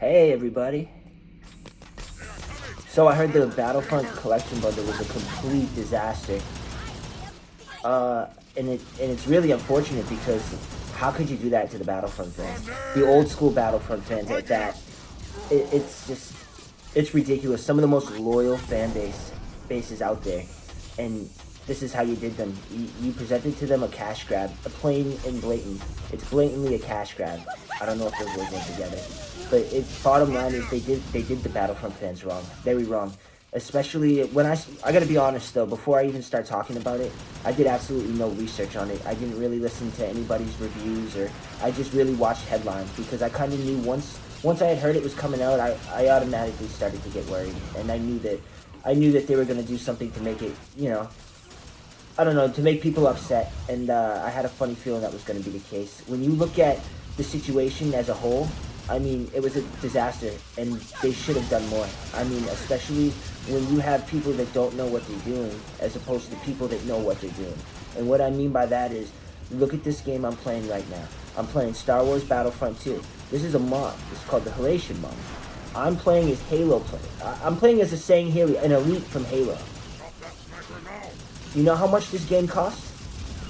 Hey everybody. So I heard the Battlefront collection bundle was a complete disaster. And it's really unfortunate because how could you do that to the Battlefront fans? The old school Battlefront fans at that. It's ridiculous. Some of the most loyal bases out there, and this is how you did them. You presented to them a cash grab, a plain and blatant. It's blatantly a cash grab. I don't know if those words went together, but bottom line is they did the Battlefront fans wrong, very wrong. Especially when I gotta be honest though, before I even start talking about it, I did absolutely no research on it. I didn't really listen to anybody's reviews, or I just really watched headlines because I kind of knew once I had heard it was coming out, I automatically started to get worried, and I knew that they were gonna do something to make it, I don't know, to make people upset, and I had a funny feeling that was gonna be the case. When you look at the situation as a whole, I mean, it was a disaster, and they should have done more. I mean, especially when you have people that don't know what they're doing, as opposed to people that know what they're doing. And what I mean by that is, look at this game I'm playing right now. I'm playing Star Wars Battlefront 2. This is a mod. It's called the Halation Mod. I'm playing as Halo player. I'm playing as a Sang Haley, an elite from Halo. You know how much this game costs?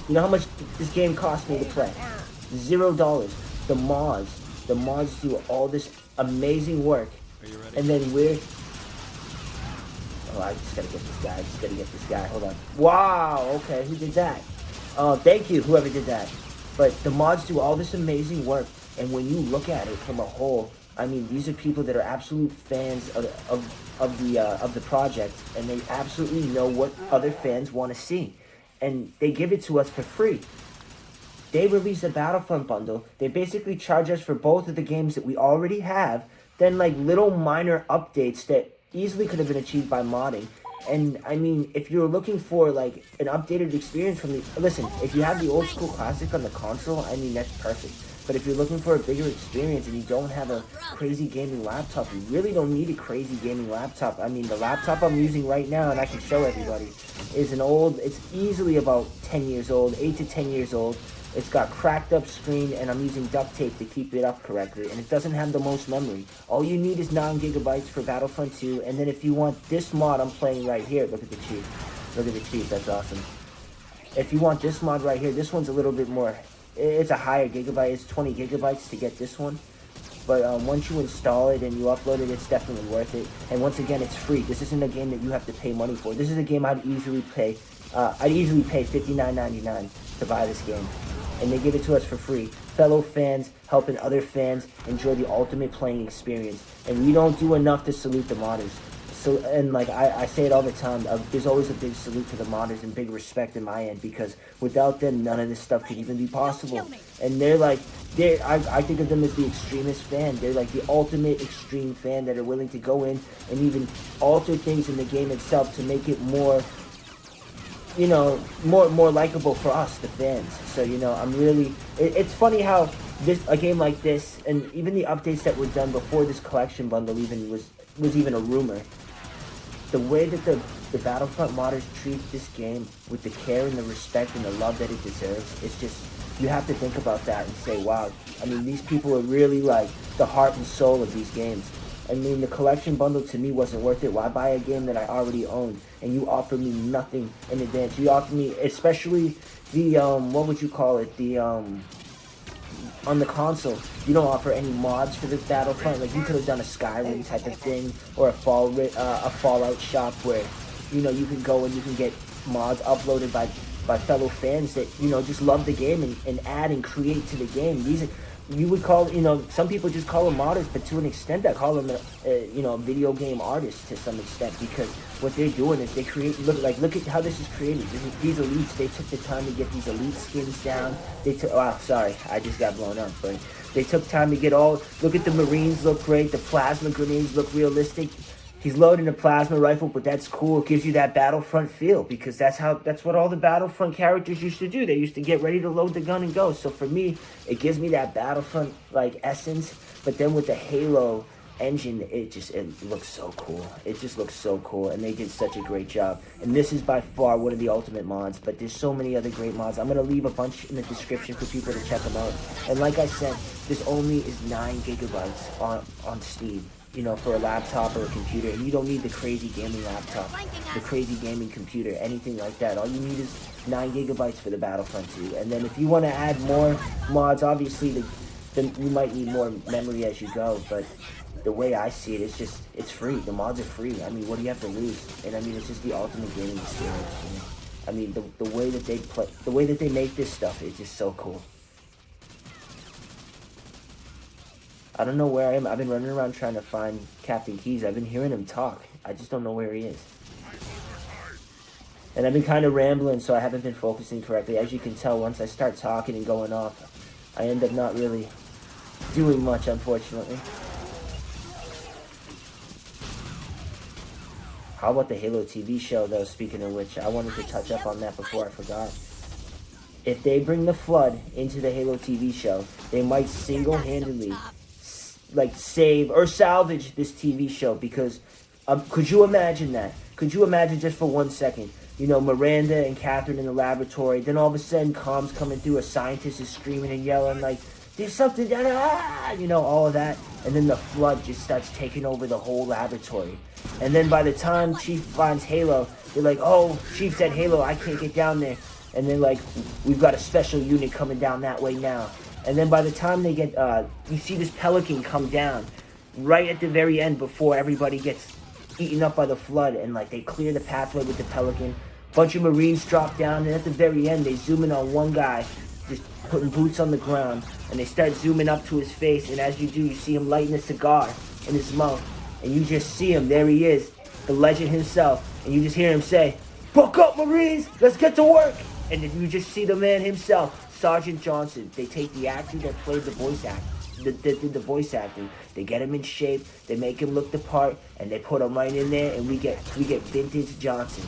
You know how much this game cost me to play? $0. The mods do all this amazing work, and then I just gotta get this guy. Hold on. Wow. Okay, who did that? Thank you, whoever did that. But the mods do all this amazing work, and when you look at it from a whole, I mean, these are people that are absolute fans of the project, and they absolutely know what other fans want to see, and they give it to us for free. They release a Battlefront bundle. They basically charge us for both of the games that we already have, then like little minor updates that easily could have been achieved by modding. And I mean, if you're looking for like an updated experience from listen, if you have the old school classic on the console, I mean, that's perfect. But if you're looking for a bigger experience and you don't have a crazy gaming laptop, you really don't need a crazy gaming laptop. I mean, the laptop I'm using right now, and I can show everybody, is it's easily about 10 years old, 8 to 10 years old. It's got cracked up screen, and I'm using duct tape to keep it up correctly, and it doesn't have the most memory. All you need is 9 gigabytes for Battlefront 2, and then if you want this mod I'm playing right here, look at the chief. Look at the chief, that's awesome. If you want this mod right here, this one's a little bit more, it's a higher gigabyte, it's 20 gigabytes to get this one. But once you install it and you upload it, it's definitely worth it. And once again, it's free. This isn't a game that you have to pay money for. This is a game I'd easily pay $59.99 to buy this game. And they give it to us for free. Fellow fans helping other fans enjoy the ultimate playing experience. And we don't do enough to salute the modders. So, and like I say it all the time, there's always a big salute for the modders and big respect in my end, because without them, none of this stuff could even be possible. And I think of them as the extremist fan. They're like the ultimate extreme fan that are willing to go in and even alter things in the game itself to make it more, more likable for us, the fans. So, it's funny how a game like this, and even the updates that were done before this collection bundle even was even a rumor, the way that the Battlefront modders treat this game with the care and the respect and the love that it deserves, it's just, you have to think about that and say, wow, I mean, these people are really like the heart and soul of these games. I mean, the collection bundle to me wasn't worth it. Why buy a game that I already own? And you offer me nothing in advance. You offer me, especially the, what would you call it? The, on the console, you don't offer any mods for the Battlefront. Like, you could have done a Skyrim type of thing, or a Fallout shop where, you can go and you can get mods uploaded by fellow fans that, just love the game and add and create to the game. You would call, some people just call them modders, but to an extent, I call them, a video game artist to some extent, because what they're doing is they create, look at how this is created. These elites, they took the time to get these elite skins down. Sorry, I just got blown up, but they took time to look at the Marines, look great, the plasma grenades look realistic. He's loading a plasma rifle, but that's cool. It gives you that Battlefront feel, because that's what all the Battlefront characters used to do. They used to get ready to load the gun and go. So for me, it gives me that Battlefront like essence, but then with the Halo engine, it looks so cool. It just looks so cool, and they did such a great job. And this is by far one of the ultimate mods, but there's so many other great mods. I'm gonna leave a bunch in the description for people to check them out. And like I said, this only is 9 gigabytes on Steam, you know, for a laptop or a computer. And you don't need the crazy gaming laptop, the crazy gaming computer, anything like that. All you need is 9 gigabytes for the Battlefront 2. And then if you want to add more mods, obviously then you might need more memory as you go, but the way I see it, it's free. The mods are free. I mean, what do you have to lose? And I mean, it's just the ultimate gaming experience. You know? I mean, the way that they play, the way that they make this stuff is just so cool. I don't know where I am. I've been running around trying to find Captain Keyes. I've been hearing him talk. I just don't know where he is. And I've been kind of rambling, so I haven't been focusing correctly. As you can tell, once I start talking and going off, I end up not really doing much, unfortunately. How about the Halo TV show, though, speaking of which? I wanted to touch up on that before I forgot. If they bring the Flood into the Halo TV show, they might single-handedly, like, save or salvage this TV show, because could you imagine that? Could you imagine just for 1 second, you know, Miranda and Catherine in the laboratory, then all of a sudden comms coming through, a scientist is screaming and yelling like, there's something down there, you know, all of that, and then the Flood just starts taking over the whole laboratory. And then by the time Chief finds Halo, they're like, oh, Chief said Halo, I can't get down there. And then, like, we've got a special unit coming down that way now. And then by the time they get, you see this Pelican come down right at the very end before everybody gets eaten up by the Flood, and, like, they clear the pathway with the Pelican. Bunch of Marines drop down, and at the very end, they zoom in on one guy, just putting boots on the ground, and they start zooming up to his face, and as you do, you see him lighting a cigar in his mouth, and you just see him, there he is, the legend himself, and you just hear him say, "Buck up, Marines, let's get to work!" And then you just see the man himself, Sergeant Johnson. They take the actor that played the voice that did the voice acting, they get him in shape, they make him look the part, and they put him right in there, and we get vintage Johnson.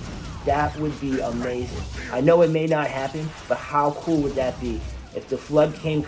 That would be amazing. I know it may not happen, but how cool would that be if the Flood came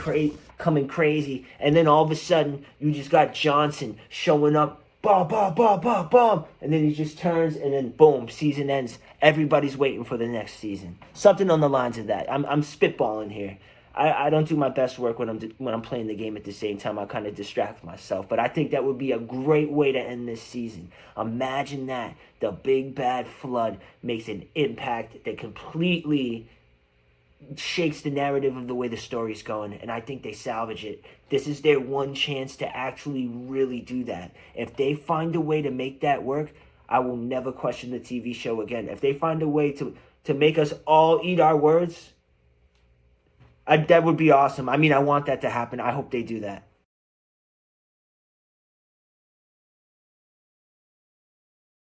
coming crazy, and then all of a sudden you just got Johnson showing up, bomb, bomb, bomb, bomb, bomb, and then he just turns, and then boom, season ends. Everybody's waiting for the next season. Something on the lines of that. I'm spitballing here. I don't do my best work when I'm playing the game at the same time. I kind of distract myself. But I think that would be a great way to end this season. Imagine that. The big bad Flood makes an impact that completely shakes the narrative of the way the story's going. And I think they salvage it. This is their one chance to actually really do that. If they find a way to make that work, I will never question the TV show again. If they find a way to make us all eat our words, that would be awesome. I mean, I want that to happen. I hope they do that.